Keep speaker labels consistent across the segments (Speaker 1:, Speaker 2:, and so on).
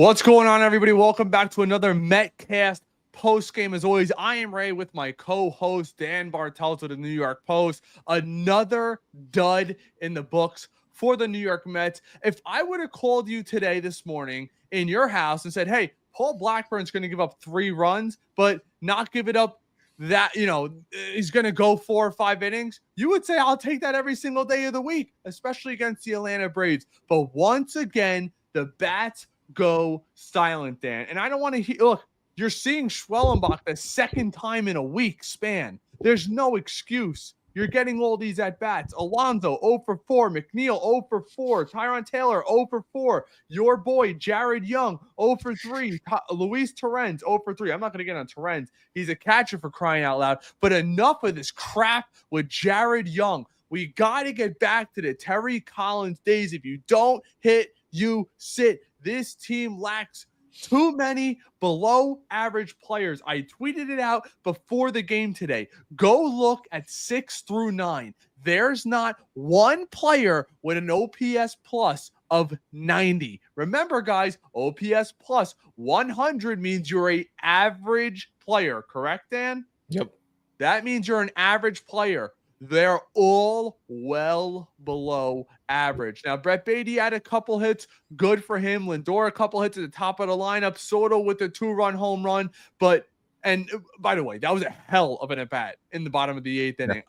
Speaker 1: What's going on, everybody? Welcome back to another Metcast postgame. As always, I am Ray with my co-host Dan Bartels of the New York Post. Another dud in the books for the New York Mets. If I would have called you today, this morning, in your house and said, hey, Paul Blackburn's going to give up 3 runs, but not give it up that, he's going to go 4 or 5 innings, you would say, I'll take that every single day of the week, especially against the Atlanta Braves. But once again, the bats go silent, Dan. And I don't want to look, you're seeing Schwellenbach the second time in a week span. There's no excuse. You're getting all these at-bats. Alonso, 0 for 4. McNeil, 0 for 4. Tyron Taylor, 0 for 4. Your boy, Jared Young, 0 for 3. Luis Torrens, 0 for 3. I'm not going to get on Torrens. He's a catcher, for crying out loud. But enough of this crap with Jared Young. We got to get back to the Terry Collins days. If you don't hit, you sit. This team lacks too many below average players. I tweeted it out before the game today. Go look at 6 through 9. There's not one player with an OPS plus of 90. Remember, guys, OPS plus 100 means you're an average player. Correct, Dan?
Speaker 2: Yep.
Speaker 1: That means you're an average player. They're all well below average. Now, Brett Beatty had a couple hits. Good for him. Lindor, a couple hits at the top of the lineup. Soto with the 2-run home run. And by the way, that was a hell of an at-bat in the bottom of the 8th inning.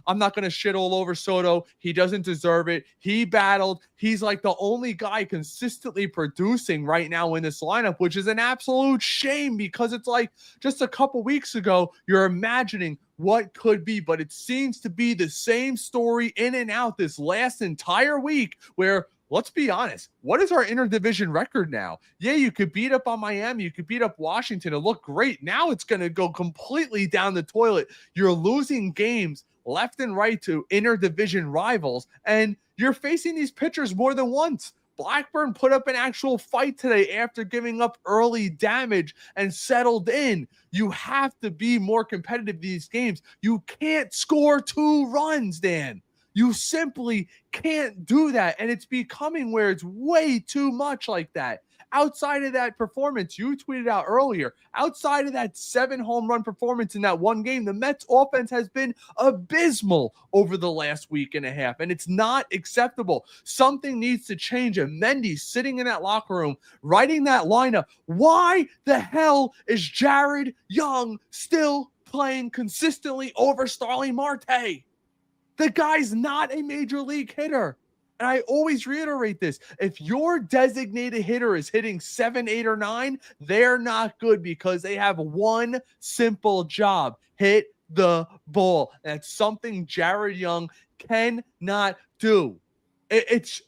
Speaker 1: I'm not going to shit all over Soto. He doesn't deserve it. He battled. He's like the only guy consistently producing right now in this lineup, which is an absolute shame because it's like just a couple weeks ago, you're imagining what could be, but it seems to be the same story in and out this last entire week where, let's be honest, what is our interdivision record now? Yeah, you could beat up on Miami. You could beat up Washington. It looked great. Now it's going to go completely down the toilet. You're losing games left and right to interdivision rivals, and you're facing these pitchers more than once. Blackburn put up an actual fight today after giving up early damage and settled in. You have to be more competitive in these games. You can't score 2 runs, Dan. You simply can't do that, and it's becoming where it's way too much like that. Outside of that performance, you tweeted out earlier, outside of that 7 home run performance in that one game, the Mets offense has been abysmal over the last week and a half, and it's not acceptable. Something needs to change, and Mendy's sitting in that locker room, writing that lineup. Why the hell is Jared Young still playing consistently over Starling Marte? The guy's not a major league hitter. And I always reiterate this. If your designated hitter is hitting 7, 8, or 9, they're not good because they have one simple job: hit the ball. That's something Jared Young cannot do. It's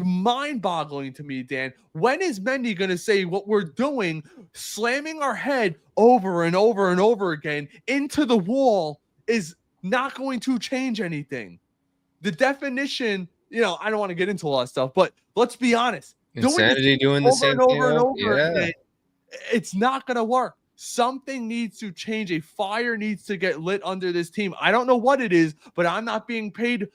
Speaker 1: mind-boggling to me, Dan. When is Mendy going to say what we're doing, slamming our head over and over and over again into the wall, is not going to change anything? The definition, I don't want to get into a lot of stuff, but let's be honest.
Speaker 2: Insanity doing the same thing over
Speaker 1: again, it's not going to work. Something needs to change. A fire needs to get lit under this team. I don't know what it is, but I'm not being paid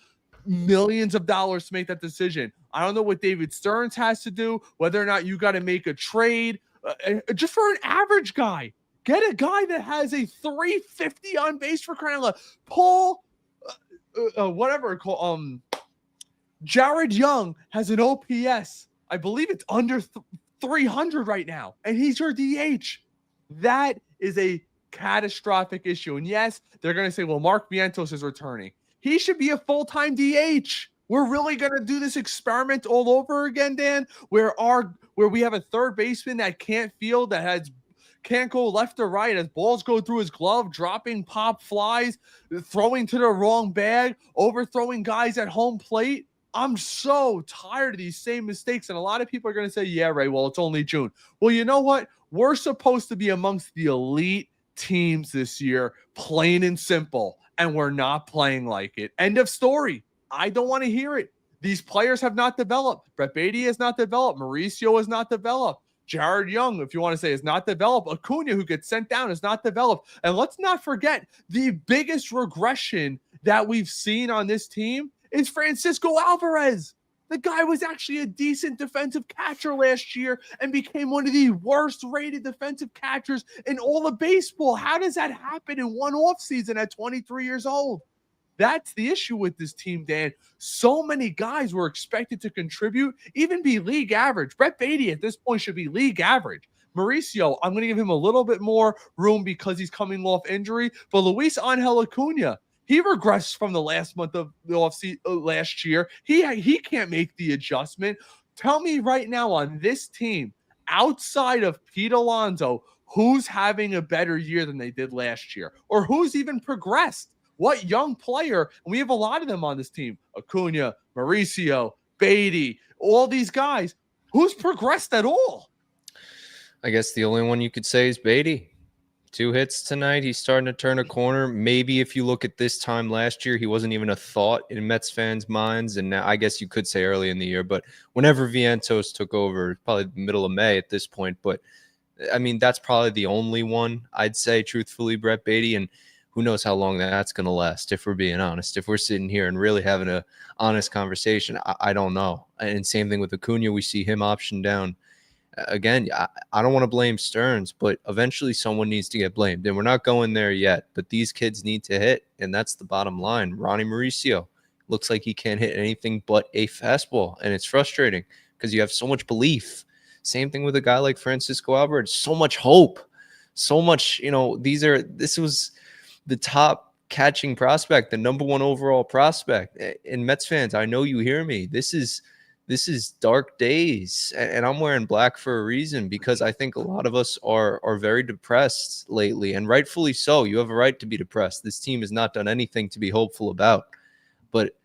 Speaker 1: millions of dollars to make that decision. I don't know what David Stearns has to do, whether or not you got to make a trade just for an average guy. Get a guy that has a 350 on base, for crying out loud. Paul, Jared Young has an OPS. I believe it's under 300 right now, and he's your DH. That is a catastrophic issue. And yes, they're going to say, well, Mark Vientos is returning. He should be a full-time DH. We're really going to do this experiment all over again, Dan, where we have a third baseman that can't field, that can't go left or right as balls go through his glove, dropping pop flies, throwing to the wrong bag, overthrowing guys at home plate. I'm so tired of these same mistakes. And a lot of people are going to say, yeah, Ray, well, it's only June. Well, you know what? We're supposed to be amongst the elite teams this year, plain and simple, and we're not playing like it. End of story. I don't want to hear it. These players have not developed. Brett Beatty has not developed. Mauricio has not developed. Jared Young, if you want to say, is not developed. Acuna, who gets sent down, is not developed. And let's not forget, the biggest regression that we've seen on this team is Francisco Alvarez. The guy was actually a decent defensive catcher last year and became one of the worst rated defensive catchers in all of baseball. How does that happen in one offseason at 23 years old? That's the issue with this team, Dan. So many guys were expected to contribute, even be league average. Brett Baty at this point should be league average. Mauricio, I'm going to give him a little bit more room because he's coming off injury. But Luis Angel Acuna, he regressed from the last month of the offseason last year. He can't make the adjustment. Tell me right now on this team, outside of Pete Alonso, who's having a better year than they did last year? Or who's even progressed? What young player, and we have a lot of them on this team, Acuna, Mauricio, Baty, all these guys, who's progressed at all?
Speaker 2: I guess the only one you could say is Baty. 2 hits tonight. He's starting to turn a corner. Maybe if you look at this time last year, he wasn't even a thought in Mets fans' minds. And now I guess you could say early in the year, but whenever Vientos took over, probably the middle of May at this point. But I mean, that's probably the only one I'd say, truthfully, Brett Baty. And who knows how long that's going to last, if we're being honest. If we're sitting here and really having an honest conversation, I don't know. And same thing with Acuna. We see him option down. Again, I don't want to blame Stearns, but eventually someone needs to get blamed. And we're not going there yet, but these kids need to hit, and that's the bottom line. Ronnie Mauricio looks like he can't hit anything but a fastball, and it's frustrating because you have so much belief. Same thing with a guy like Francisco Alvarez. So much hope. So much, this was the top catching prospect, the number 1 overall prospect. And Mets fans, I know you hear me. This is dark days, and I'm wearing black for a reason because I think a lot of us are very depressed lately, and rightfully so. You have a right to be depressed. This team has not done anything to be hopeful about. But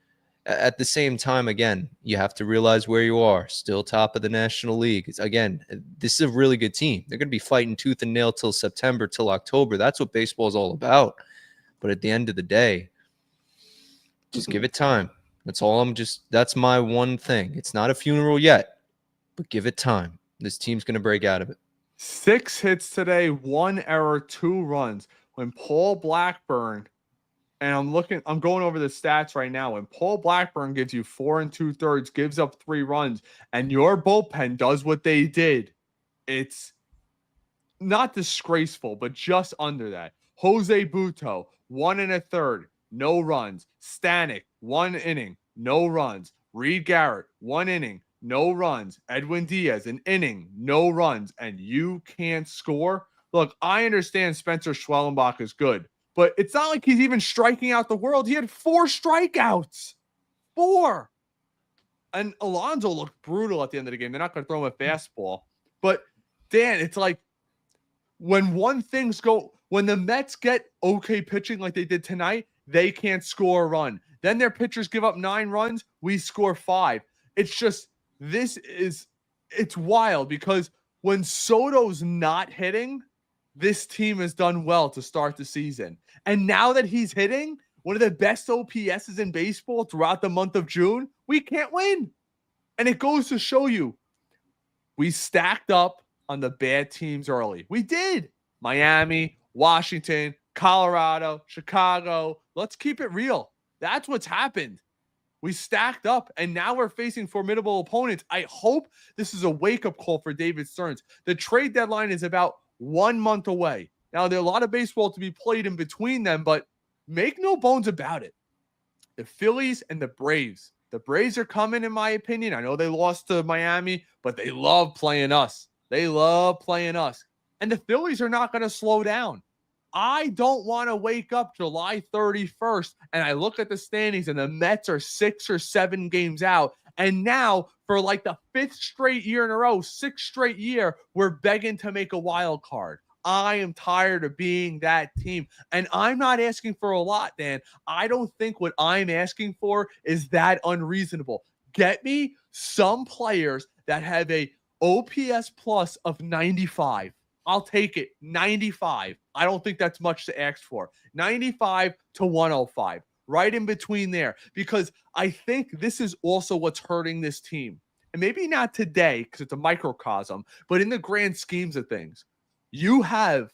Speaker 2: at the same time, again, you have to realize where you are. Still top of the National League. Again, this is a really good team. They're going to be fighting tooth and nail till September, till October. That's what baseball is all about. But at the end of the day, just give it time. That's my one thing. It's not a funeral yet, but give it time. This team's going to break out of it.
Speaker 1: 6 hits today, 1 error, 2 runs. When Paul Blackburn, and I'm going over the stats right now. When Paul Blackburn gives you 4 2/3, gives up 3 runs, and your bullpen does what they did, it's not disgraceful, but just under that. Jose Buto, 1 1/3, no runs. Stanek, 1 inning, no runs. Reed Garrett, 1 inning, no runs. Edwin Diaz, an inning, no runs. And you can't score? Look, I understand Spencer Schwellenbach is good, but it's not like he's even striking out the world. He had 4 strikeouts. 4. And Alonso looked brutal at the end of the game. They're not going to throw him a fastball. But, Dan, it's like when the Mets get okay pitching like they did tonight, they can't score a run. Then their pitchers give up 9 runs. We score 5. It's just, it's wild because when Soto's not hitting, this team has done well to start the season. And now that he's hitting, one of the best OPSs in baseball throughout the month of June, we can't win. And it goes to show you, we stacked up on the bad teams early. We did. Miami, Washington, Colorado, Chicago. Let's keep it real. That's what's happened. We stacked up, and now we're facing formidable opponents. I hope this is a wake-up call for David Stearns. The trade deadline is about 1 month away. Now, there's a lot of baseball to be played in between them, but make no bones about it. The Phillies and the Braves. The Braves are coming, in my opinion. I know they lost to Miami, but they love playing us. They love playing us. And the Phillies are not going to slow down. I don't want to wake up July 31st and I look at the standings and the Mets are 6 or 7 games out. And now for like the 5th straight year in a row, 6th straight year, we're begging to make a wild card. I am tired of being that team. And I'm not asking for a lot, Dan. I don't think what I'm asking for is that unreasonable. Get me some players that have a OPS plus of 95. I'll take it. 95. I don't think that's much to ask for. 95 to 105. Right in between there. Because I think this is also what's hurting this team. And maybe not today because it's a microcosm, but in the grand schemes of things, you have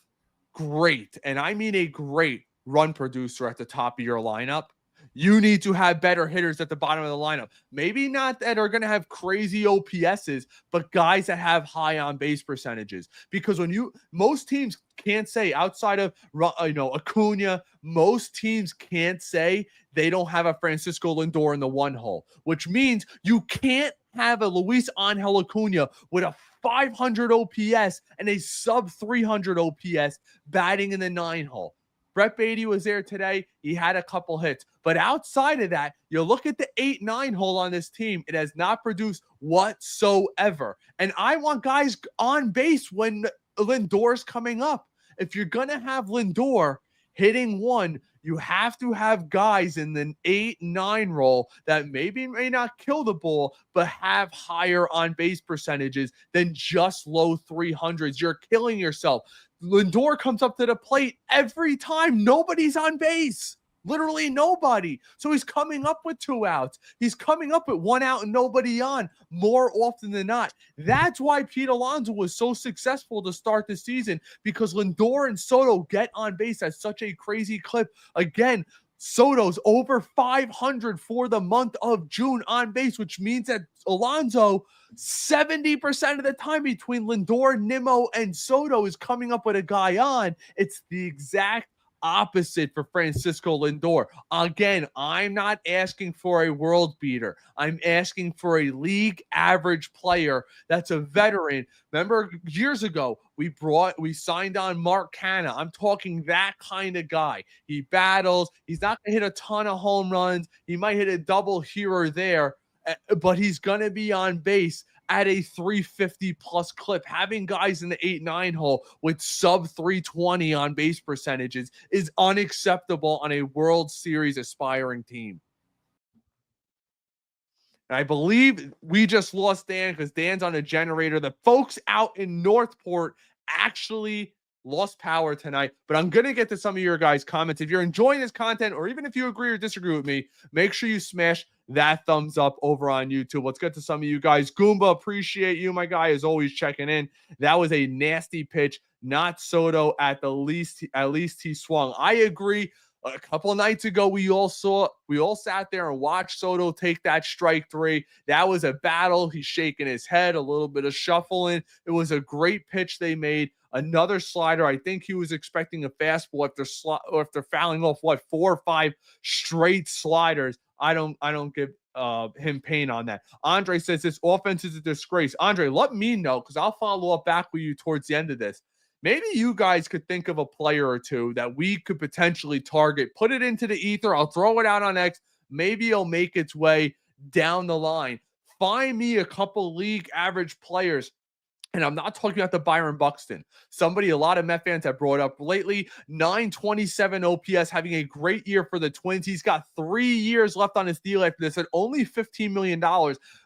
Speaker 1: great, and I mean a great run producer at the top of your lineup. you need to have better hitters at the bottom of the lineup. Maybe not that are going to have crazy OPSs, but guys that have high on base percentages. Because most teams can't say outside of, Acuna, most teams can't say they don't have a Francisco Lindor in the one hole, which means you can't have a Luis Angel Acuna with a 500 OPS and a sub 300 OPS batting in the 9 hole. Brett Baty was there today. He had a couple hits. But outside of that, you look at the 8-9 hole on this team. It has not produced whatsoever. And I want guys on base when Lindor's coming up. If you're going to have Lindor hitting one, you have to have guys in the 8-9 role that maybe may not kill the ball, but have higher on base percentages than just low 300s. You're killing yourself. Lindor comes up to the plate every time. Nobody's on base. Literally nobody. So he's coming up with 2 outs. He's coming up with 1 out and nobody on more often than not. That's why Pete Alonso was so successful to start the season, because Lindor and Soto get on base at such a crazy clip. Again, Soto's over 500 for the month of June on base, which means that Alonso 70% of the time between Lindor, Nimmo, and Soto is coming up with a guy on. It's the exact opposite for Francisco Lindor. Again, I'm not asking for a world beater. I'm asking for a league average player that's a veteran. Remember years ago, we signed on Mark Canha. I'm talking that kind of guy. He battles. He's not going to hit a ton of home runs. He might hit a double here or there, but he's going to be on base at a 350 plus clip. Having guys in the 8-9 hole with sub 320 on base percentages is unacceptable on a World Series aspiring team. And I believe we just lost Dan because Dan's on a generator. The folks out in Northport actually lost power tonight, but I'm going to get to some of your guys' comments. If you're enjoying this content, or even if you agree or disagree with me, make sure you smash that thumbs up over on YouTube. Let's get to some of you guys. Goomba, appreciate you, my guy, is always checking in. That was a nasty pitch, not Soto. At least he swung. I agree. A couple of nights ago, we all sat there and watched Soto take that strike 3. That was a battle. He's shaking his head, a little bit of shuffling. It was a great pitch they made. Another slider. I think he was expecting a fastball if they're fouling off 4 or 5 straight sliders. I don't give him pain on that. Andre says this offense is a disgrace. Andre, let me know, because I'll follow up back with you towards the end of this. Maybe you guys could think of a player or two that we could potentially target. Put it into the ether. I'll throw it out on X. Maybe it'll make its way down the line. Find me a couple league average players. And I'm not talking about the Byron Buxton. Somebody a lot of Met fans have brought up lately. 927 OPS, having a great year for the Twins. He's got 3 years left on his deal after this at only $15 million.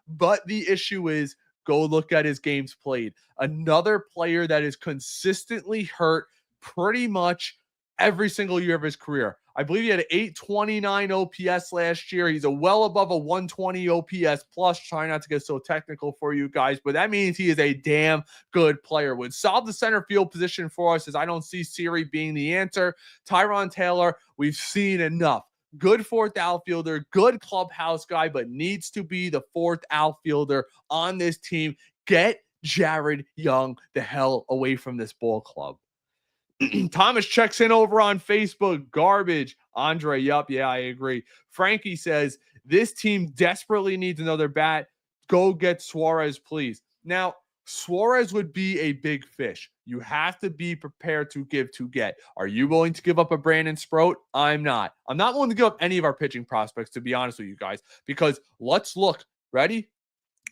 Speaker 1: But the issue is, go look at his games played. Another player that is consistently hurt pretty much every single year of his career. I believe he had an 829 OPS last year. He's well above a 120 OPS plus. Try not to get so technical for you guys, but that means he is a damn good player. Would solve the center field position for us, as I don't see Siri being the answer. Tyron Taylor, we've seen enough. Good 4th outfielder, good clubhouse guy, but needs to be the 4th outfielder on this team. Get Jared Young the hell away from this ball club. Thomas checks in over on Facebook. Garbage. Andre, yup. Yeah, I agree. Frankie says, this team desperately needs another bat. Go get Suarez, please. Now, Suarez would be a big fish. You have to be prepared to give to get. Are you willing to give up a Brandon Sproat? I'm not. I'm not willing to give up any of our pitching prospects, to be honest with you guys, because let's look. Ready?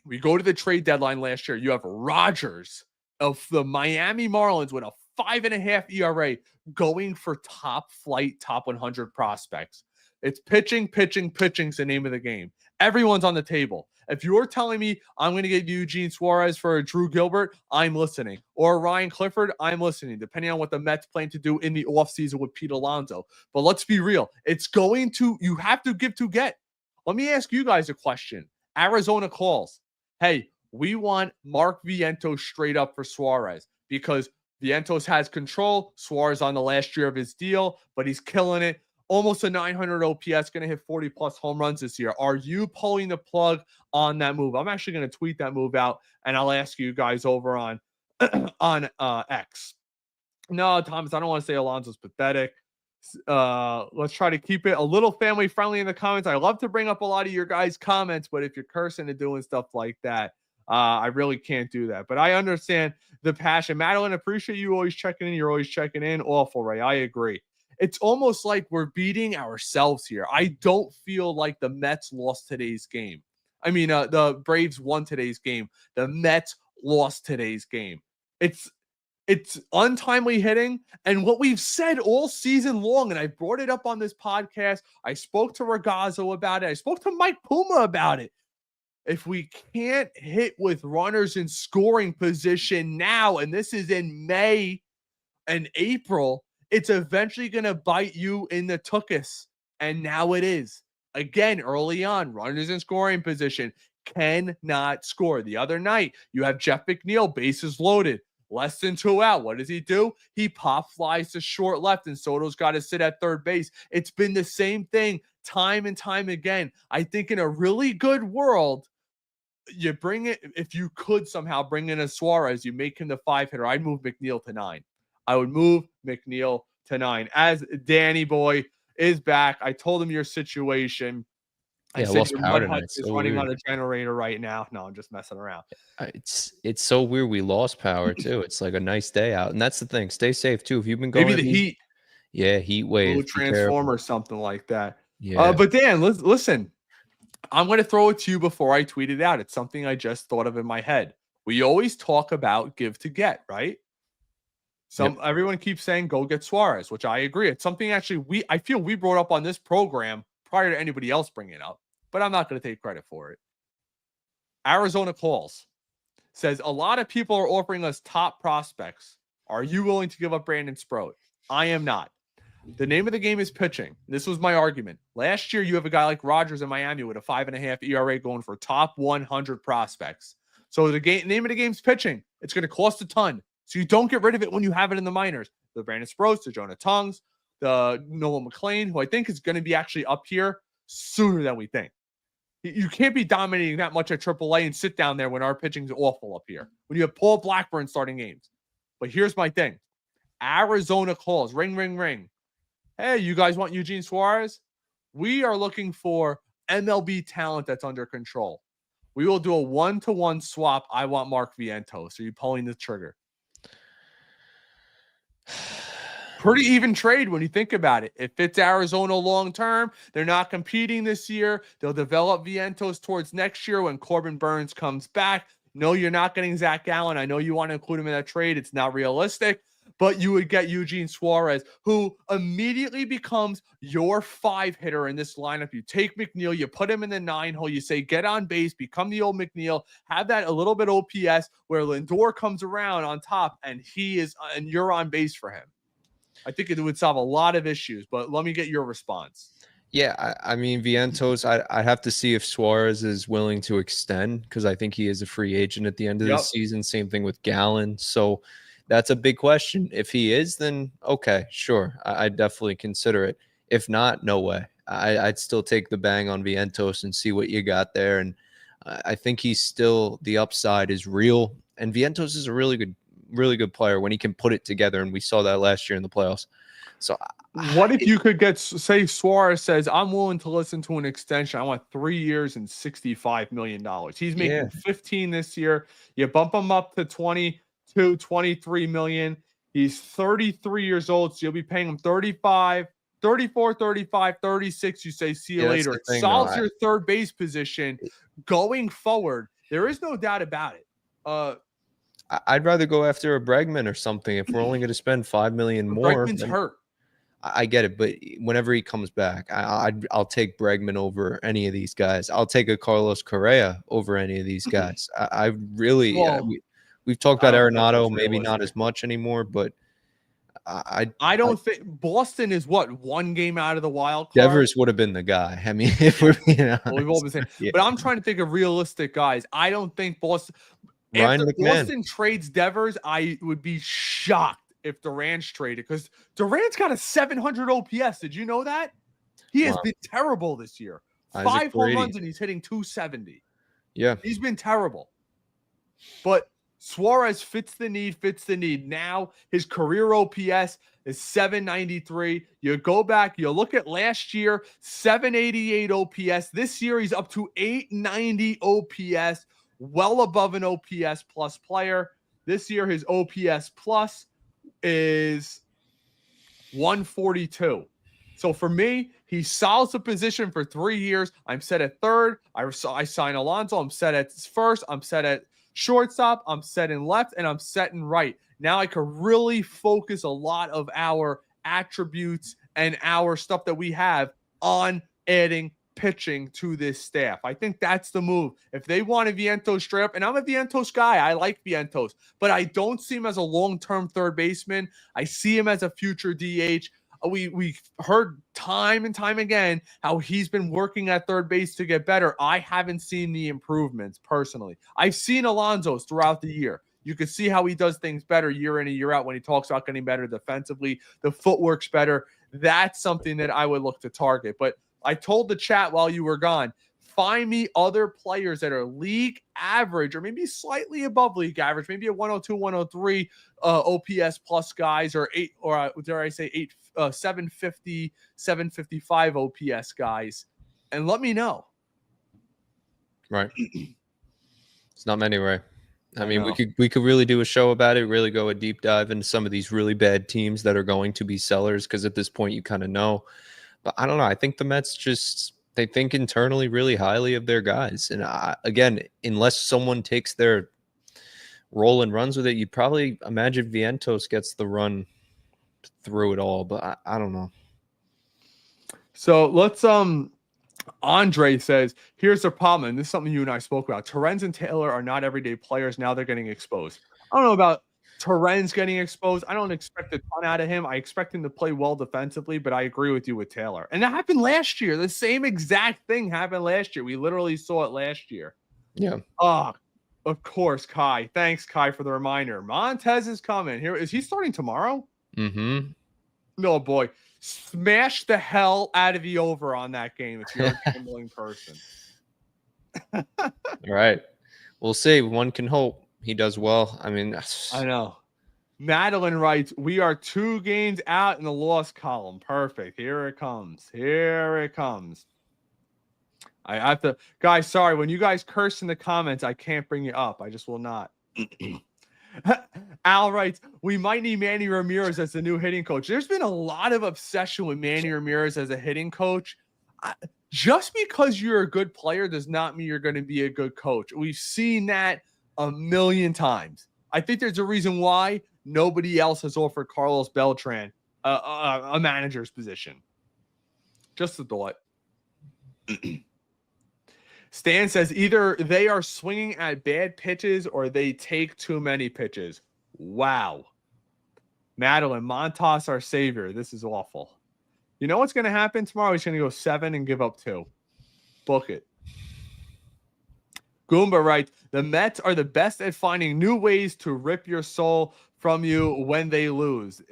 Speaker 1: We go to the trade deadline last year. You have Rogers of the Miami Marlins with a 5.5 ERA going for top 100 prospects. It's pitching is the name of the game. Everyone's on the table. If you're telling me I'm going to get Eugene Suarez for Drew Gilbert, I'm listening. Or Ryan Clifford, I'm listening, depending on what the Mets plan to do in the offseason with Pete Alonso. But let's be real. You have to give to get. Let me ask you guys a question. Arizona calls. Hey, we want Mark Vientos straight up for Suarez, because Vientos has control. Suarez on the last year of his deal, but he's killing it. almost a 900 OPS, going to hit 40 plus home runs this year. Are you pulling the plug on that move? I'm actually going to tweet that move out, and I'll ask you guys over on on X. No, Thomas, I don't want to say Alonso's pathetic. Let's try to keep it a little family friendly in the comments. I love to bring up a lot of your guys' comments, but if you're cursing and doing stuff like that, I really can't do that. But I understand the passion. Madeline, appreciate you always checking in. You're always checking in. Awful, Ray. I agree. It's almost like we're beating ourselves here. I don't feel like the Mets lost today's game. I mean, the Braves won today's game. The Mets lost today's game. It's untimely hitting. And what we've said all season long, and I brought it up on this podcast, I spoke to Ragazzo about it. I spoke to Mike Puma about it. If we can't hit with runners in scoring position now, and this is in May and April, it's eventually going to bite you in the tuchus. And now it is. Again, early on, runners in scoring position cannot score. The other night, you have Jeff McNeil, bases loaded. Less than 2 out. What does he do? He pop flies to short left, and Soto's got to sit at third base. It's been the same thing time and time again. I think in a really good world, you bring it, if you could somehow bring in a Suarez, you make him the 5-hitter. I'd move McNeil to 9. I would move McNeil to 9. As Danny Boy is back, I told him your situation. I said your mud hut is running on a generator right now. No, I'm just messing around.
Speaker 2: It's so weird. We lost power too. It's like a nice day out, and that's the thing. Stay safe too. If you've been going,
Speaker 1: maybe the heat,
Speaker 2: heat wave,
Speaker 1: transformer, something like that.
Speaker 2: Yeah.
Speaker 1: But Dan, listen. I'm going to throw it to you before I tweet it out. It's something I just thought of in my head. We always talk about give to get, right? Everyone keeps saying go get Suarez, which I agree. It's something actually I feel we brought up on this program prior to anybody else bringing it up, but I'm not going to take credit for it. Arizona calls, says a lot of people are offering us top prospects. Are you willing to give up Brandon Sproat? I am not. The name of the game is pitching. This was my argument. Last year, you have a guy like Rogers in Miami with a 5.5 ERA going for top 100 prospects. So the name of the game is pitching. It's going to cost a ton. So you don't get rid of it when you have it in the minors. The Brandon Sproats, the Jonah Tongues, the Noah McLean, who I think is going to be actually up here sooner than we think. You can't be dominating that much at AAA and sit down there when our pitching is awful up here. When you have Paul Blackburn starting games. But here's my thing. Arizona calls. Ring, ring, ring. Hey, you guys want Eugene Suarez? We are looking for MLB talent that's under control. We will do a 1-to-1 swap. I want Mark Vientos. Are you pulling the trigger? Pretty even trade when you think about it. It fits Arizona long term. They're not competing this year. They'll develop Vientos towards next year when Corbin Burns comes back. No, you're not getting Zach Allen. I know you want to include him in that trade. It's not realistic. But you would get Eugene Suarez, who immediately becomes your 5-hitter in this lineup. You take McNeil, you put him in the 9 hole, you say, get on base, become the old McNeil, have that a little bit OPS where Lindor comes around on top and you're on base for him. I think it would solve a lot of issues, but let me get your response.
Speaker 2: Yeah, I mean, Vientos, I have to see if Suarez is willing to extend because I think he is a free agent at the end of the season. Same thing with Gallen. So that's a big question. If he is, then okay, sure. I'd definitely consider it. If not, no way. I'd still take the bang on Vientos and see what you got there. And I think he's still, the upside is real. And Vientos is a really good player when he can put it together. And we saw that last year in the playoffs. So
Speaker 1: what if you could get, say Suarez says, I'm willing to listen to an extension. I want 3 years and $65 million. He's making 15 this year. You bump him up to 23 million. He's 33 years old, so you'll be paying him 34, 35, 36. You say, see you later. It solves your third base position going forward. There is no doubt about it.
Speaker 2: I'd rather go after a Bregman or something if we're only going to spend $5 million more.
Speaker 1: Bregman's hurt.
Speaker 2: I get it, but whenever he comes back, I'll take Bregman over any of these guys. I'll take a Carlos Correa over any of these guys. I really. We've talked about Arenado, maybe not as much anymore, but I
Speaker 1: don't think Boston is one game out of the wild card.
Speaker 2: Devers would have been the guy. I mean, if we're being honest.
Speaker 1: Well, we've all been saying, but I'm trying to think of realistic guys. I don't think Boston.
Speaker 2: Ryan
Speaker 1: After
Speaker 2: McMahon.
Speaker 1: Boston trades Devers, I would be shocked if Durant's traded, because Durant's got a 700 OPS. Did you know that? He has been terrible this year.
Speaker 2: Isaac
Speaker 1: 5 home
Speaker 2: Brady.
Speaker 1: runs and he's hitting 270.
Speaker 2: Yeah.
Speaker 1: He's been terrible. But Suarez fits the need. Now his career OPS is 793. You go back, you look at last year, 788 OPS. This year he's up to 890 OPS, well above an OPS plus player. This year his OPS plus is 142. So for me, he solves the position for 3 years. I'm set at third. I sign Alonso. I'm set at first. I'm set at shortstop. I'm set in left, and I'm set in right. Now I can really focus a lot of our attributes and our stuff that we have on adding pitching to this staff. I think that's the move. If they want a Vientos straight up, and I'm a Vientos guy, I like Vientos, but I don't see him as a long-term third baseman. I see him as a future DH. We heard time and time again how he's been working at third base to get better. I haven't seen the improvements personally. I've seen Alonso's throughout the year. You can see how he does things better year in and year out when he talks about getting better defensively. The footwork's better. That's something that I would look to target. But I told the chat while you were gone, find me other players that are league average or maybe slightly above league average, maybe a 102, 103 OPS plus guys, or dare I say 750, 755 OPS guys, and let me know.
Speaker 2: Right. It's not many, Ray. I mean, we could really do a show about it, really go a deep dive into some of these really bad teams that are going to be sellers, because at this point you kind of know. But I don't know. I think the Mets they think internally really highly of their guys. And again, unless someone takes their role and runs with it, you'd probably imagine Vientos gets the run through it all. But I don't know.
Speaker 1: So let's Andre says, here's the problem, and this is something you and I spoke about. Torrens and Taylor are not everyday players. Now they're getting exposed. I don't know about Torrens getting exposed. I don't expect a ton out of him. I expect him to play well defensively, but I agree with you with Taylor. And that happened last year. The same exact thing happened last year. We literally saw it last year.
Speaker 2: Yeah.
Speaker 1: Of course, Kai. Thanks, Kai, for the reminder. Montez is coming. Here, is he starting tomorrow?
Speaker 2: Mm-hmm.
Speaker 1: No, boy. Smash the hell out of the over on that game if you're a gambling person.
Speaker 2: All right. We'll see. One can hope he does well. I mean,
Speaker 1: I know. Madeline writes, we are 2 games out in the loss column. Perfect. Here it comes. Here it comes. I have to, guys, sorry. When you guys curse in the comments, I can't bring you up. I just will not. Al writes, we might need Manny Ramirez as the new hitting coach. There's been a lot of obsession with Manny Ramirez as a hitting coach. Just because you're a good player does not mean you're going to be a good coach. We've seen that a million times. I think there's a reason why nobody else has offered Carlos Beltran a manager's position. Just a thought. Stan says either they are swinging at bad pitches or they take too many pitches. Wow. Madeline, Montas, our savior. This is awful. You know what's going to happen tomorrow? He's going to go 7 and give up 2. Book it. Goomba writes, the Mets are the best at finding new ways to rip your soul from you when they lose.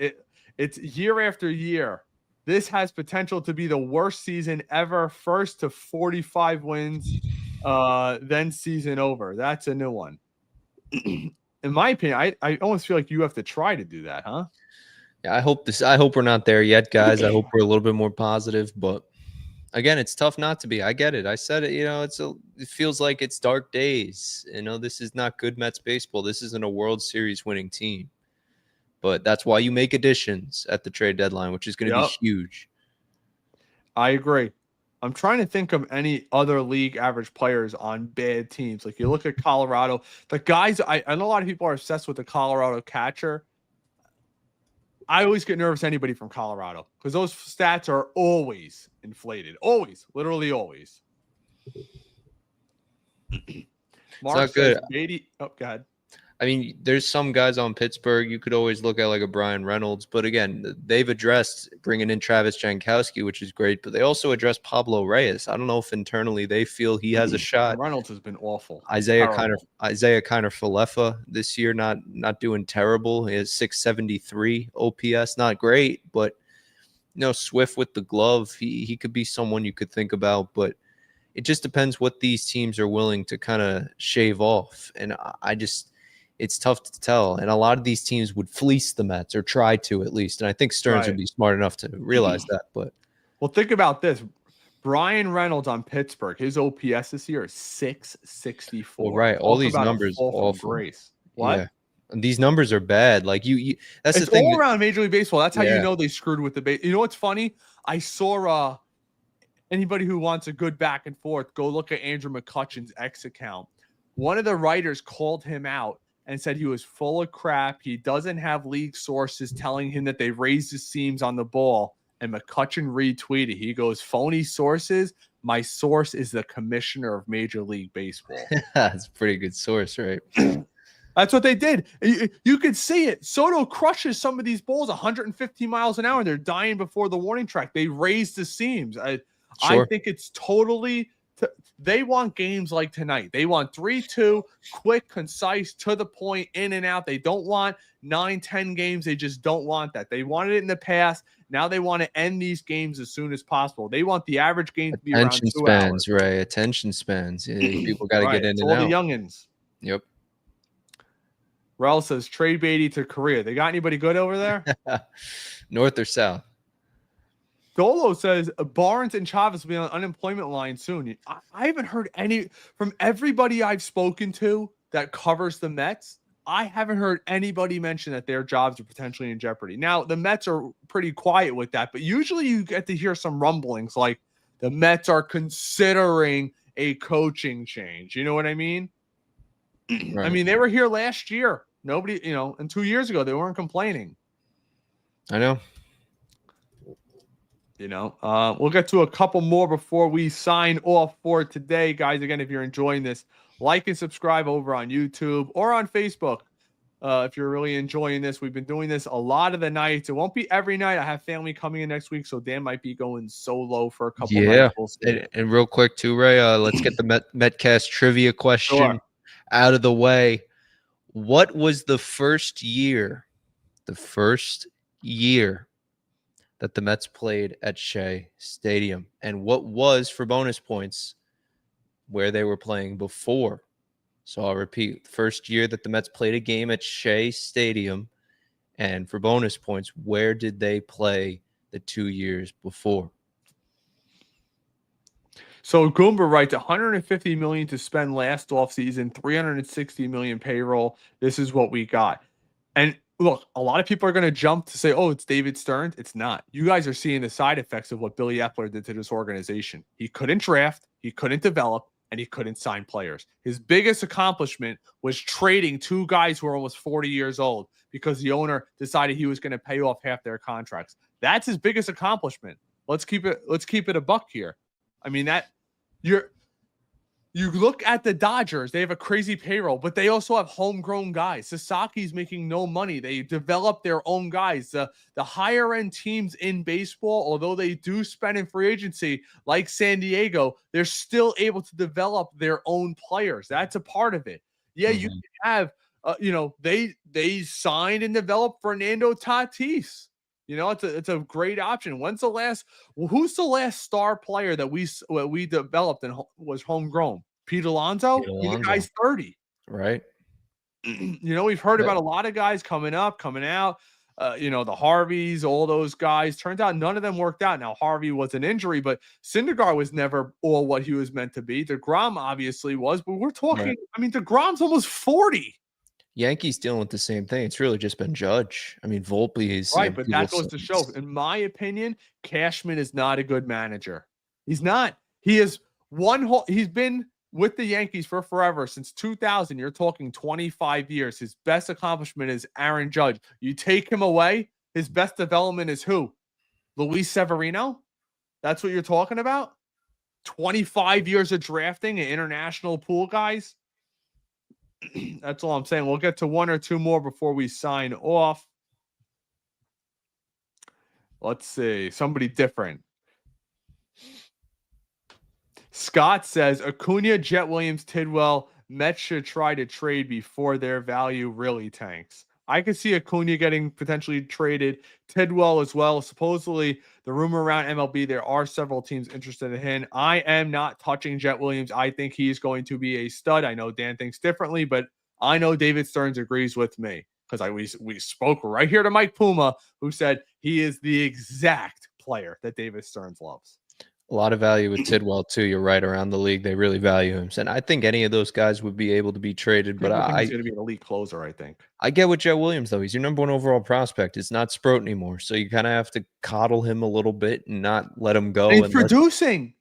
Speaker 1: It's year after year. This has potential to be the worst season ever. First to 45 wins, then season over. That's a new one. In my opinion, I almost feel like you have to try to do that, huh?
Speaker 2: Yeah, I hope we're not there yet, guys. I hope we're a little bit more positive, but again, it's tough not to be. I get it. I said it, it feels like it's dark days. This is not good Mets baseball. This isn't a World Series winning team. But that's why you make additions at the trade deadline, which is going to be huge. I
Speaker 1: agree. I'm trying to think of any other league average players on bad teams. Like you look at Colorado, the guys, I know a lot of people are obsessed with the Colorado catcher. I always get nervous anybody from Colorado because those stats are always inflated. Always. Literally always.
Speaker 2: Mark says,
Speaker 1: Beatty. Oh, go ahead.
Speaker 2: I mean, there's some guys on Pittsburgh you could always look at like a Brian Reynolds, but again, they've addressed bringing in Travis Jankowski, which is great, but they also addressed Pablo Reyes. I don't know if internally they feel he has a shot.
Speaker 1: Reynolds has been awful.
Speaker 2: Isaiah kind of Falefa this year, not doing terrible. He has 673 OPS, not great, but Swift with the glove, he could be someone you could think about, but it just depends what these teams are willing to kind of shave off. And it's tough to tell. And a lot of these teams would fleece the Mets or try to at least. And I think Stearns would be smart enough to realize that. But
Speaker 1: well, think about this. Brian Reynolds on Pittsburgh, his OPS this year is 664.
Speaker 2: Well, right. All these numbers awful.
Speaker 1: Grace. What?
Speaker 2: Yeah. These numbers are bad. Like that's
Speaker 1: it's
Speaker 2: the thing.
Speaker 1: All around Major League Baseball. That's how you know they screwed with the base. You know what's funny? I saw anybody who wants a good back and forth, go look at Andrew McCutchen's X account. One of the writers called him out and said he was full of crap. He doesn't have league sources telling him that they raised the seams on the ball. And McCutchen retweeted. He goes, phony sources. My source is the commissioner of Major League Baseball.
Speaker 2: That's a pretty good source, right?
Speaker 1: That's what they did. You could see it. Soto crushes some of these balls 150 miles an hour. They're dying before the warning track. They raised the seams. I think it's totally they want games like tonight. They want 3-2, quick, concise, to the point, in and out. They don't want 9-10 games. They just don't want that. They wanted it in the past. Now they want to end these games as soon as possible. They want the average game to be around 2
Speaker 2: spans,
Speaker 1: hours.
Speaker 2: Right? Attention spans. People got to get in and
Speaker 1: all
Speaker 2: out.
Speaker 1: The youngins.
Speaker 2: Yep.
Speaker 1: Rel says trade Beatty to Korea. They got anybody good over there?
Speaker 2: North or south?
Speaker 1: Dolo says Barnes and Chavez will be on the unemployment line soon. I haven't heard any from everybody I've spoken to that covers the Mets. I haven't heard anybody mention that their jobs are potentially in jeopardy. Now, the Mets are pretty quiet with that, but usually you get to hear some rumblings like the Mets are considering a coaching change. You know what I mean? Right. I mean, they were here last year. Nobody, and 2 years ago, they weren't complaining.
Speaker 2: I know.
Speaker 1: We'll get to a couple more before we sign off for today, guys. Again, if you're enjoying this, like and subscribe over on YouTube or on Facebook. If you're really enjoying this, we've been doing this a lot of the nights. It won't be every night. I have family coming in next week, so Dan might be going solo for a couple nights. We'll
Speaker 2: and real quick too, Ray, let's get the Metcast trivia question out of the way. What was the first year that the Mets played at Shea Stadium? And what was, for bonus points, where they were playing before? So I'll repeat, first year that the Mets played a game at Shea Stadium, and for bonus points, where did they play the 2 years before?
Speaker 1: So Goomba writes $150 million to spend last offseason, $360 million payroll. This is what we got. And look, a lot of people are going to jump to say, oh, it's David Stearns. It's not. You guys are seeing the side effects of what Billy Epler did to this organization. He couldn't draft, he couldn't develop, and he couldn't sign players. His biggest accomplishment was trading 2 guys who are almost 40 years old because the owner decided he was going to pay off half their contracts. That's his biggest accomplishment. Let's keep it a buck here. I mean, you look at the Dodgers, they have a crazy payroll, but they also have homegrown guys. Sasaki's making no money. They develop their own guys. The higher end teams in baseball, although they do spend in free agency, like San Diego, they're still able to develop their own players. That's a part of it. Yeah, you can have, they signed and developed Fernando Tatis. It's a great option. Who's the last star player that we developed and was homegrown? Pete Alonso? The guy's 30.
Speaker 2: Right.
Speaker 1: We've heard about a lot of guys coming up, coming out. The Harveys, all those guys. Turns out none of them worked out. Now, Harvey was an injury, but Syndergaard was never all what he was meant to be. DeGrom obviously was, but we're talking, right. I mean, DeGrom's almost 40.
Speaker 2: Yankees dealing with the same thing. It's really just been Judge. I mean, Volpe is
Speaker 1: right, but that goes to show. In my opinion, Cashman is not a good manager. He's not. He is he's been with the Yankees for forever, since 2000. You're talking 25 years. His best accomplishment is Aaron Judge. You take him away, his best development is who? Luis Severino? That's what you're talking about? 25 years of drafting and international pool guys? That's all I'm saying. We'll get to one or two more before we sign off. Let's see. Somebody different. Scott says Acuna, Jet Williams, Tidwell, Mets should try to trade before their value really tanks. I could see Acuna getting potentially traded, Tidwell as well. Supposedly, the rumor around MLB, there are several teams interested in him. I am not touching Jet Williams. I think he's going to be a stud. I know Dan thinks differently, but I know David Stearns agrees with me because we spoke right here to Mike Puma, who said he is the exact player that David Stearns loves.
Speaker 2: A lot of value with Tidwell too. You're right, around the league they really value him, and I think any of those guys would be able to be traded. But
Speaker 1: I think he's going to be an elite closer. I think
Speaker 2: I get with Joe Williams though. He's your number one overall prospect. It's not Sproat anymore, so you kind of have to coddle him a little bit and not let him go.
Speaker 1: And he's producing.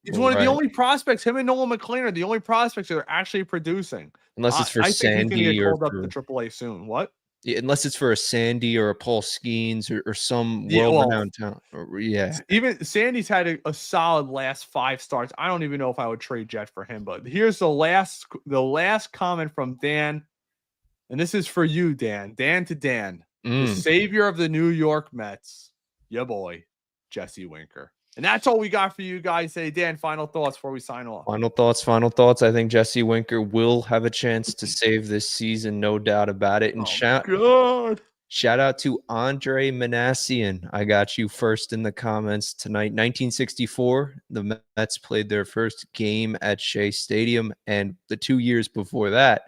Speaker 1: He's one of the
Speaker 2: right.
Speaker 1: only prospects. Him and Nolan McLean are the only prospects that are actually producing.
Speaker 2: Unless it's for
Speaker 1: I think he's going to
Speaker 2: Sandy
Speaker 1: get
Speaker 2: or
Speaker 1: called up to AAA soon. What?
Speaker 2: Yeah, unless it's for a Sandy or a Paul Skeens or some world-renowned talent. Yeah.
Speaker 1: Even Sandy's had a solid last 5 starts. I don't even know if I would trade Jet for him. But here's the last comment from Dan, and this is for you, Dan. Dan to Dan, the savior of the New York Mets, your boy, Jesse Winker. And that's all we got for you guys. Hey, Dan, final thoughts before we sign off.
Speaker 2: Final thoughts. I think Jesse Winker will have a chance to save this season, no doubt about it. And shout out to Andre Manassian. I got you first in the comments tonight. 1964, the Mets played their first game at Shea Stadium. And the 2 years before that,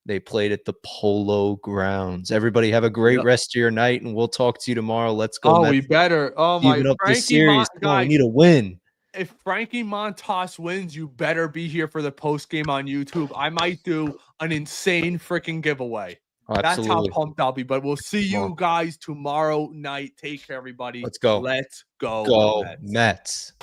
Speaker 2: they played at the Polo Grounds. Everybody have a great rest of your night, and we'll talk to you tomorrow. Let's go.
Speaker 1: Oh,
Speaker 2: Mets.
Speaker 1: we better. Oh, my.
Speaker 2: Even up this series. We need a win.
Speaker 1: If Frankie Montas wins, you better be here for the post game on YouTube. I might do an insane freaking giveaway.
Speaker 2: Oh,
Speaker 1: that's how pumped I'll be. But we'll see you guys tomorrow night. Take care, everybody.
Speaker 2: Let's go.
Speaker 1: Let's go.
Speaker 2: Mets.